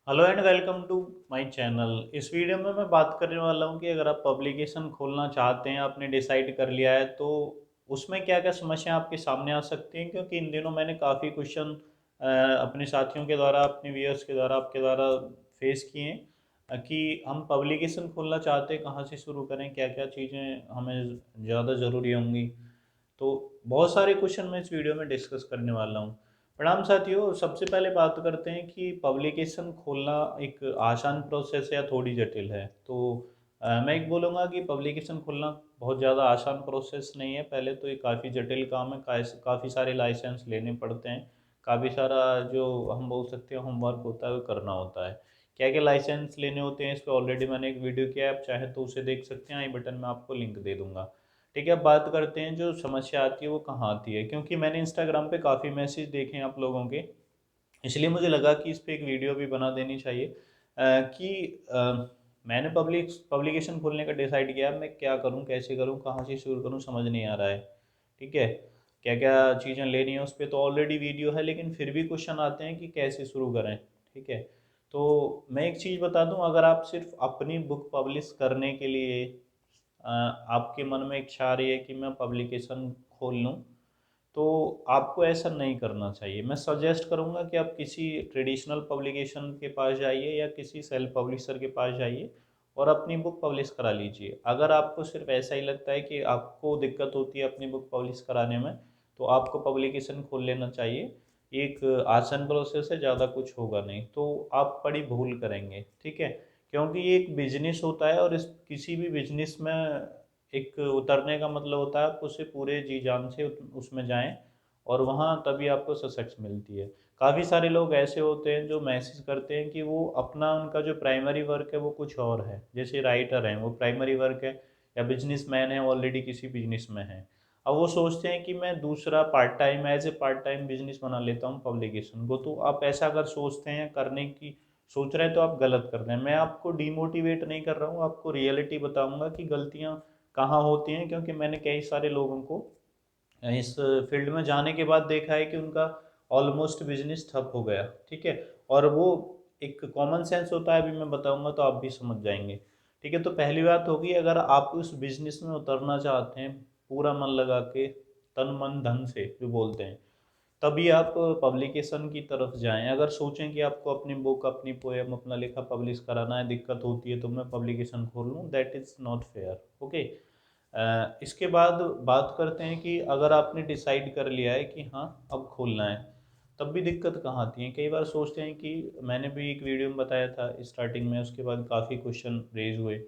Hello and welcome to my channel. इस video में मैं बात करने वाला हूँ कि अगर आप पब्लिकेशन खोलना चाहते हैं, आपने डिसाइड कर लिया है, तो उसमें क्या क्या समस्या आपके सामने आ सकती हैं। क्योंकि इन दिनों मैंने काफ़ी क्वेश्चन अपने साथियों के द्वारा, अपने व्यूअर्स के द्वारा, आपके द्वारा फेस किए हैं कि हम पब्लिकेशन खोलना चाहते हैं, कहाँ से शुरू करें, क्या क्या चीज़ें हमें ज़्यादा ज़रूरी होंगी। तो बहुत सारे क्वेश्चन मैं इस वीडियो में डिस्कस करने वाला हूँ। प्रणाम साथियों, सबसे पहले बात करते हैं कि पब्लिकेशन खोलना एक आसान प्रोसेस है या थोड़ी जटिल है। तो मैं एक बोलूँगा कि पब्लिकेशन खोलना बहुत ज़्यादा आसान प्रोसेस नहीं है। पहले तो ये काफ़ी जटिल काम है, काफ़ी सारे लाइसेंस लेने पड़ते हैं, काफ़ी सारा जो हम बोल सकते हैं होमवर्क होता है वो करना होता है। क्या क्या लाइसेंस लेने होते हैं इस पर ऑलरेडी मैंने एक वीडियो किया है, आप चाहे तो उसे देख सकते हैं, आई बटन में आपको लिंक दे दूँगा। ठीक है, अब बात करते हैं जो समस्या आती है वो कहाँ आती है। क्योंकि मैंने इंस्टाग्राम पे काफ़ी मैसेज देखे हैं आप लोगों के, इसलिए मुझे लगा कि इस पे एक वीडियो भी बना देनी चाहिए। कि मैंने पब्लिकेशन खोलने का डिसाइड किया, मैं क्या करूँ, कैसे करूँ, कहाँ से शुरू करूँ, समझ नहीं आ रहा है। ठीक है, क्या क्या चीज़ें लेनी है, उस पर तो ऑलरेडी वीडियो है, लेकिन फिर भी क्वेश्चन आते हैं कि कैसे शुरू करें। ठीक है, तो मैं एक चीज़ बता दूं, अगर आप सिर्फ अपनी बुक पब्लिश करने के लिए आपके मन में इच्छा आ रही है कि मैं पब्लिकेशन खोल लूँ, तो आपको ऐसा नहीं करना चाहिए। मैं सजेस्ट करूँगा कि आप किसी ट्रेडिशनल पब्लिकेशन के पास जाइए या किसी सेल्फ पब्लिशर के पास जाइए और अपनी बुक पब्लिश करा लीजिए। अगर आपको सिर्फ ऐसा ही लगता है कि आपको दिक्कत होती है अपनी बुक पब्लिश कराने में, तो आपको पब्लिकेशन खोल लेना चाहिए। एक आसान प्रोसेस है, ज़्यादा कुछ होगा नहीं, तो आप बड़ी भूल करेंगे। ठीक है, क्योंकि ये एक बिजनेस होता है और इस किसी भी बिजनेस में एक उतरने का मतलब होता है आप उसे पूरे जी जान से उसमें जाएं, और वहाँ तभी आपको सक्सेस मिलती है। काफ़ी सारे लोग ऐसे होते हैं जो मैसेज करते हैं कि वो अपना, उनका जो प्राइमरी वर्क है वो कुछ और है। जैसे राइटर हैं, वो प्राइमरी वर्क है, या बिजनेसमैन है, ऑलरेडी किसी बिजनेस में है। अब वो सोचते हैं कि मैं दूसरा part time, as a part time business बना लेता हूँ पब्लिकेशन को। तो आप ऐसा अगर सोचते हैं करने की सोच रहे हैं तो आप गलत कर रहे हैं। मैं आपको डिमोटिवेट नहीं कर रहा हूँ, आपको रियलिटी बताऊंगा कि गलतियाँ कहाँ होती हैं। क्योंकि मैंने कई सारे लोगों को इस फील्ड में जाने के बाद देखा है कि उनका ऑलमोस्ट बिजनेस ठप हो गया। ठीक है, और वो एक कॉमन सेंस होता है, अभी मैं बताऊंगा तो आप भी समझ जाएंगे। ठीक है, तो पहली बात होगी, अगर आप उस बिजनेस में उतरना चाहते हैं पूरा मन लगा के, तन मन धन से जो बोलते हैं, तभी आप पब्लिकेशन की तरफ जाएं। अगर सोचें कि आपको अपनी बुक, अपनी पोएम, अपना लिखा पब्लिश कराना है, दिक्कत होती है तो मैं पब्लिकेशन खोल लूँ, that is not fair. Okay, इसके बाद बात करते हैं कि अगर आपने डिसाइड कर लिया है कि हाँ अब खोलना है, तब भी दिक्कत कहाँ आती है। कई बार सोचते हैं कि मैंने भी एक वीडियो में बताया था स्टार्टिंग में, उसके बाद काफ़ी क्वेश्चन रेज हुए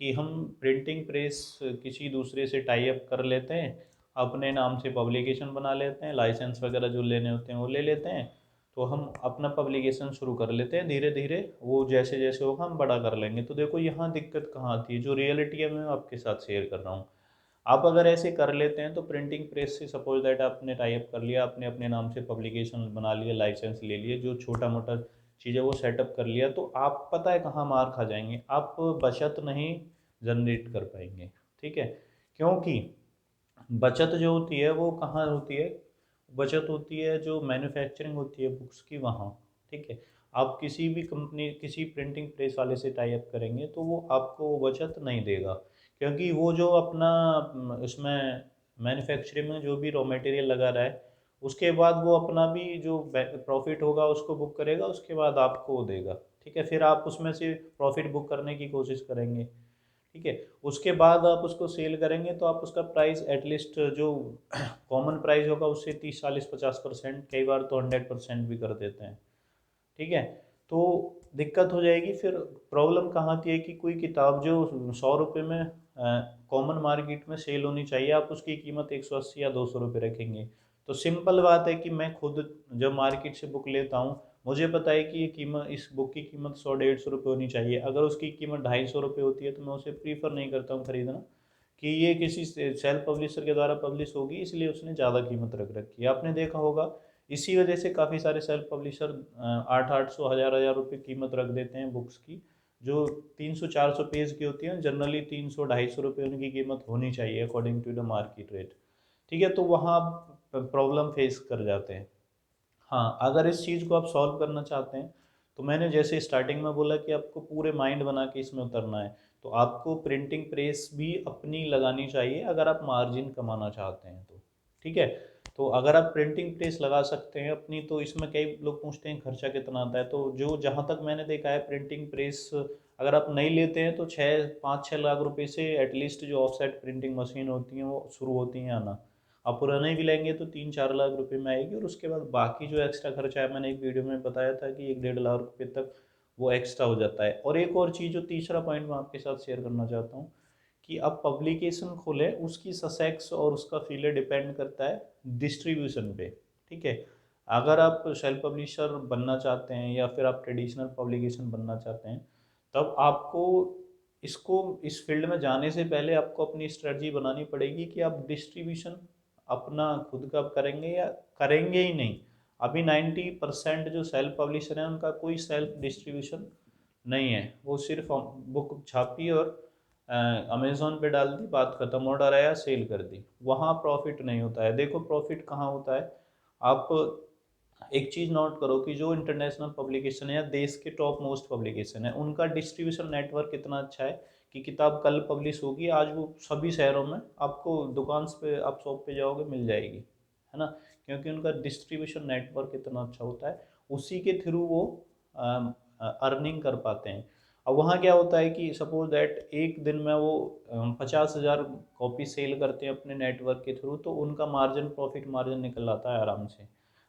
कि हम प्रिंटिंग प्रेस किसी दूसरे से टाई अप कर लेते हैं, अपने नाम से पब्लिकेशन बना लेते हैं, लाइसेंस वगैरह जो लेने होते हैं वो ले लेते हैं, तो हम अपना पब्लिकेशन शुरू कर लेते हैं। धीरे धीरे वो जैसे जैसे होगा हम बड़ा कर लेंगे। तो देखो यहाँ दिक्कत कहाँ आती है, जो रियलिटी है मैं आपके साथ शेयर कर रहा हूँ। आप अगर ऐसे कर लेते हैं तो प्रिंटिंग प्रेस से सपोज दैट आपने टाई अप कर लिया, आपने अपने नाम से पब्लिकेशन बना लिया, लाइसेंस ले लिए, जो छोटा मोटा चीज़ है वो सेटअप कर लिया, तो आप पता है कहाँ मार खा जाएंगे, आप बचत नहीं जनरेट कर पाएंगे। ठीक है, क्योंकि बचत जो होती है वो कहाँ होती है, बचत होती है जो मैन्युफैक्चरिंग होती है बुक्स की, वहाँ। ठीक है, आप किसी भी कंपनी, किसी प्रिंटिंग प्रेस वाले से टाई अप करेंगे तो वो आपको वो बचत नहीं देगा। क्योंकि वो जो अपना उसमें मैन्युफैक्चरिंग में जो भी रॉ मटेरियल लगा रहा है, उसके बाद वो अपना भी जो प्रॉफिट होगा उसको बुक करेगा, उसके बाद आपको वो देगा। ठीक है, फिर आप उसमें से प्रॉफिट बुक करने की कोशिश करेंगे। ठीक है, उसके बाद आप उसको सेल करेंगे तो आप उसका प्राइस एटलीस्ट जो कॉमन प्राइस होगा उससे 30 40 50%, कई बार तो 100% भी कर देते हैं। ठीक है, तो दिक्कत हो जाएगी। फिर प्रॉब्लम कहाँ आती है कि कोई किताब जो 100 रुपये में कॉमन मार्केट में सेल होनी चाहिए, आप उसकी कीमत 180 या 200 रुपये रखेंगे। तो सिंपल बात है कि मैं खुद जब मार्केट से बुक लेता हूँ, मुझे पता है कि ये कीमत, इस बुक की कीमत 100 150 रुपये होनी चाहिए। अगर उसकी कीमत 250 रुपये होती है तो मैं उसे प्रीफर नहीं करता हूँ खरीदना, कि ये किसी सेल्फ पब्लिशर के द्वारा पब्लिश होगी इसलिए उसने ज़्यादा कीमत रख रखी है। आपने देखा होगा, इसी वजह से काफ़ी सारे सेल्फ पब्लिशर 800 800 हज़ार हज़ार रुपये कीमत रख देते हैं बुक्स की, जो 300 400 पेज की होती है। जनरली 300 250 रुपये उनकी कीमत होनी चाहिए according to the market rate. ठीक है, तो वहाँ आप प्रॉब्लम फेस कर जाते हैं। हाँ, अगर इस चीज़ को आप सॉल्व करना चाहते हैं तो मैंने जैसे स्टार्टिंग में बोला कि आपको पूरे माइंड बना के इसमें उतरना है, तो आपको प्रिंटिंग प्रेस भी अपनी लगानी चाहिए अगर आप मार्जिन कमाना चाहते हैं तो। ठीक है, तो अगर आप प्रिंटिंग प्रेस लगा सकते हैं अपनी, तो इसमें कई लोग पूछते हैं खर्चा कितना आता है, तो जो जहाँ तक मैंने देखा है प्रिंटिंग प्रेस अगर आप नहीं लेते हैं तो 5-6 लाख रुपए से एटलीस्ट जो ऑफसेट प्रिंटिंग मशीन होती हैं वो शुरू होती हैं आना। आप पुराने भी लेंगे तो 3-4 लाख रुपए में आएगी, और उसके बाद बाकी जो एक्स्ट्रा खर्चा है, मैंने एक वीडियो में बताया था कि 1-1.5 लाख रुपए तक वो एक्स्ट्रा हो जाता है। और एक और चीज़, जो तीसरा पॉइंट मैं आपके साथ शेयर करना चाहता हूँ, कि आप पब्लिकेशन खोलें, उसकी ससेक्स और उसका फीले डिपेंड करता है डिस्ट्रीब्यूशन पे। ठीक है, अगर आप सेल्फ पब्लिशर बनना चाहते हैं या फिर आप ट्रेडिशनल पब्लिकेशन बनना चाहते हैं, तब आपको इसको इस फील्ड में जाने से पहले आपको अपनी स्ट्रेटजी बनानी पड़ेगी कि आप डिस्ट्रीब्यूशन अपना खुद का करेंगे या करेंगे ही नहीं। अभी 90% जो सेल्फ पब्लिशर हैं उनका कोई सेल्फ डिस्ट्रीब्यूशन नहीं है, वो सिर्फ बुक छापी और अमेज़न पे डाल दी, बात खत्म, ऑर्डर आया, सेल कर दी, वहाँ प्रॉफिट नहीं होता है। देखो प्रॉफिट कहाँ होता है, आप एक चीज़ नोट करो कि जो इंटरनेशनल पब्लिकेशन है या देश के टॉप मोस्ट पब्लिकेशन है, उनका डिस्ट्रीब्यूशन नेटवर्क कितना अच्छा है कि किताब कल पब्लिश होगी, आज वो सभी शहरों में आपको दुकान पे, आप शॉप पे जाओगे, मिल जाएगी, है ना, क्योंकि उनका डिस्ट्रीब्यूशन नेटवर्क इतना अच्छा होता है, उसी के थ्रू वो अर्निंग कर पाते हैं। अब वहाँ क्या होता है कि सपोज दैट एक दिन में वो 50,000 कॉपी सेल करते हैं अपने नेटवर्क के थ्रू, तो उनका मार्जिन, प्रॉफिट मार्जिन निकल आता है आराम से।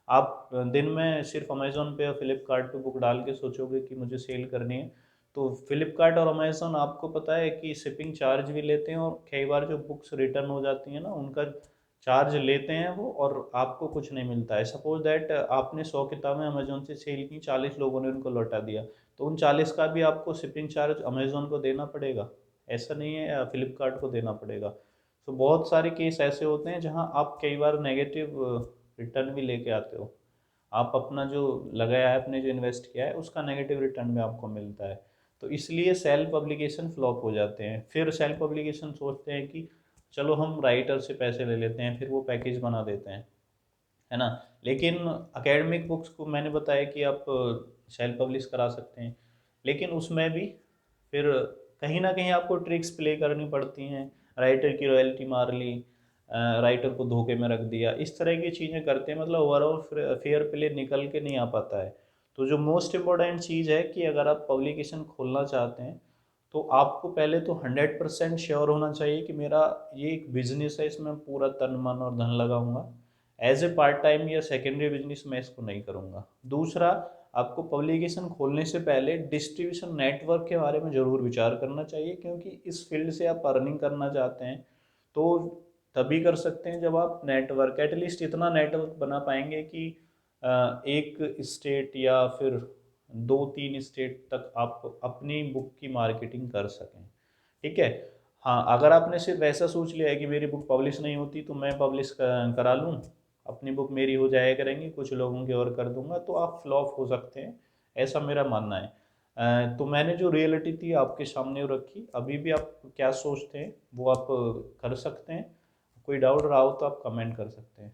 आप दिन में सिर्फ अमेज़न पे और फ्लिपकार्ट पे बुक डाल के सोचोगे कि मुझे सेल करनी है, तो फ्लिपकार्ट और अमेज़न आपको पता है कि शिपिंग चार्ज भी लेते हैं, और कई बार जो बुक्स रिटर्न हो जाती हैं ना, उनका चार्ज लेते हैं वो, और आपको कुछ नहीं मिलता है। सपोज दैट आपने 100 किताबें अमेज़न से सेल की, 40 लोगों ने उनको लौटा दिया, तो उन 40 का भी आपको शिपिंग चार्ज अमेज़न को देना पड़ेगा, ऐसा नहीं है फ्लिपकार्ट को देना पड़ेगा। तो बहुत सारे केस ऐसे होते हैं जहाँ आप कई बार नेगेटिव रिटर्न भी लेके आते हो, आप अपना जो लगाया है, आपने जो इन्वेस्ट किया है, उसका नेगेटिव रिटर्न भी आपको मिलता है। तो इसलिए सेल्फ पब्लिकेशन फ्लॉप हो जाते हैं। फिर सेल्फ पब्लिकेशन सोचते हैं कि चलो हम राइटर से पैसे ले लेते हैं, फिर वो पैकेज बना देते हैं, है ना। लेकिन एकेडमिक बुक्स को मैंने बताया कि आप सेल्फ पब्लिश करा सकते हैं, लेकिन उसमें भी फिर कहीं ना कहीं आपको ट्रिक्स प्ले करनी पड़ती हैं, राइटर की रॉयल्टी मार ली, राइटर को धोखे में रख दिया, इस तरह की चीज़ें करते हैं, मतलब ओवरऑल फेयर प्ले निकल के नहीं आ पाता है। तो जो मोस्ट इम्पोर्टेंट चीज़ है कि अगर आप पब्लिकेशन खोलना चाहते हैं, तो आपको पहले तो 100% श्योर होना चाहिए कि मेरा ये एक बिजनेस है, इसमें पूरा तन मन और धन लगाऊंगा, एज ए पार्ट टाइम या सेकेंडरी बिजनेस मैं इसको नहीं करूँगा। दूसरा, आपको पब्लिकेशन खोलने से पहले डिस्ट्रीब्यूशन नेटवर्क के बारे में ज़रूर विचार करना चाहिए, क्योंकि इस फील्ड से आप अर्निंग करना चाहते हैं तो तभी कर सकते हैं जब आप नेटवर्क, एटलीस्ट इतना नेटवर्क बना पाएंगे कि एक स्टेट या फिर 2-3 स्टेट तक आप अपनी बुक की मार्केटिंग कर सकें। ठीक है, हाँ, अगर आपने सिर्फ ऐसा सोच लिया है कि मेरी बुक पब्लिश नहीं होती तो मैं पब्लिश करा लूँ, अपनी बुक मेरी हो जाया करेंगी, कुछ लोगों की और कर दूंगा, तो आप फ्लॉप हो सकते हैं, ऐसा मेरा मानना है। तो मैंने जो रियलिटी थी आपके सामने वो रखी, अभी भी आप क्या सोचते हैं वो आप कर सकते हैं। कोई डाउट रहा हो तो आप कमेंट कर सकते हैं।